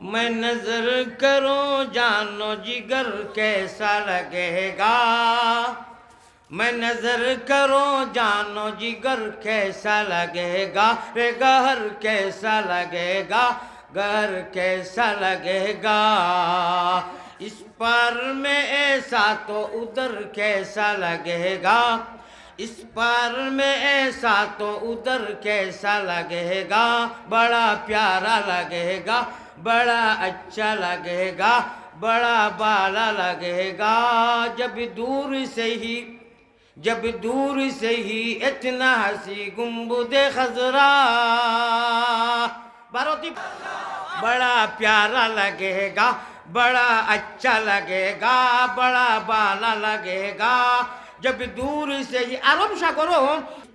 मैं नजर करूं जानो जिगर कैसा लगेगा, मैं नजर करूं जानो जिगर कैसा लगेगा, रे गहर कैसा लगेगा, गहर कैसा लगेगा। इस पार में ऐसा तो उधर कैसा लगेगा, इस पार में ऐसा तो उधर कैसा लगेगा। बड़ा प्यारा लगेगा, बड़ा अच्छा लगेगा, बड़ा बाला लगेगा। जब दूर से ही, जब दूर से ही इतना हंसी गुंबुदे खजरा, बारोती बड़ा प्यारा लगेगा, बड़ा अच्छा लगेगा, बड़ा बाला लगेगा। जब दूर से ही आरब सागरो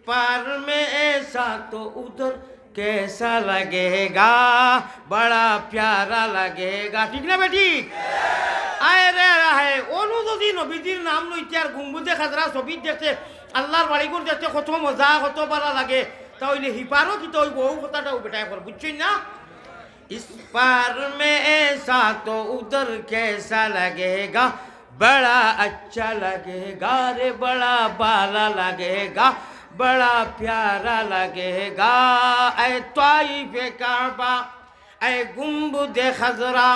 पार में ऐसा तो उधर कैसा लगेगा, बड़ा प्यारा लगेगा। ठीक ना बेटी? आए रे है ओनु যদি নবীজির নাম লইতে আর গুম্বুদে খাজরা ছবি দেখতে আল্লাহর বাড়িগুলো দেখতে কত মজা কত ভালো লাগে, তাহলে হিপারও কি তো ওই বউ কথাটাও বেটায় করে বুঝছেন না? इस पार में ऐसा तो उधर कैसा लगेगा, बड़ा अच्छा लगेगा, रे बड़ा बाला लगेगा, बड़ा प्यारा लगेगा। ऐ त्वाइफ काबा, ऐ गुंबुदे खजरा,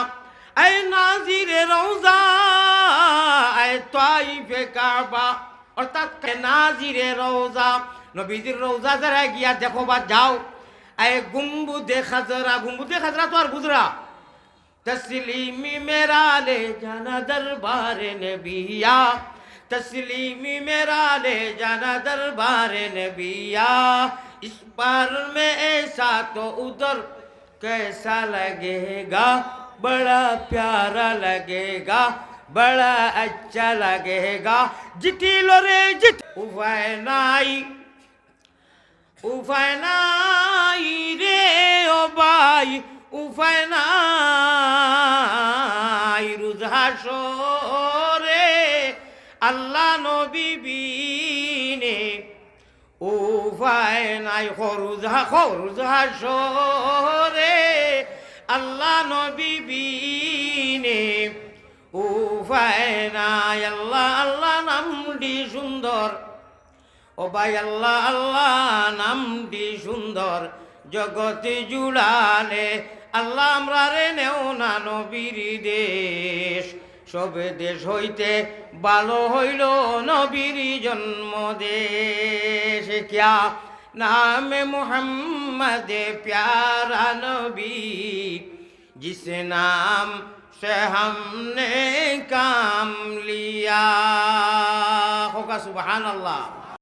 ऐ नाजिर रौजा, ऐ त्वाइफ काबा, অর্থাৎ নাজিরে রওজা, নবীজির রওজা যারা গিয়া দেখো বা যাও। ऐ गुंबुदे खजरा, गुंबुदे खजरा तो और गुजरा। तस्लीमी मेरा ले जाना दरबार नबिया, तस्लीमी मेरा ले जाना दरबार नबिया। इस पार में ऐसा तो उधर कैसा लगेगा, बड़ा प्यारा लगेगा, बड़ा अच्छा लगेगा। जिटी लोरे जिट उफाय नाई, उफाय नाई रे ओ भाई, उफाय नाई रुजहाशो रे अल्लाह नबी बीने, उफाय नाई खुरुजहाशो रे अल्लाह नबी बीने, उफाय नाई अल्लाह अल्लाह नामটি সুন্দর। ও ভাই আল্লাহ আল্লাহ নামটি সুন্দর, জগতে জুড়ালে আল্লাহ আমরা রে নেও না নবীর দেশ। সবে দেশ হইতে ভালো হইল নবীর জন্ম দেশ। ক্যা নামে মোহাম্মদ প্যারা নবী, जिस नाम से हमने काम लिया। होगा सुबहान अल्लाह।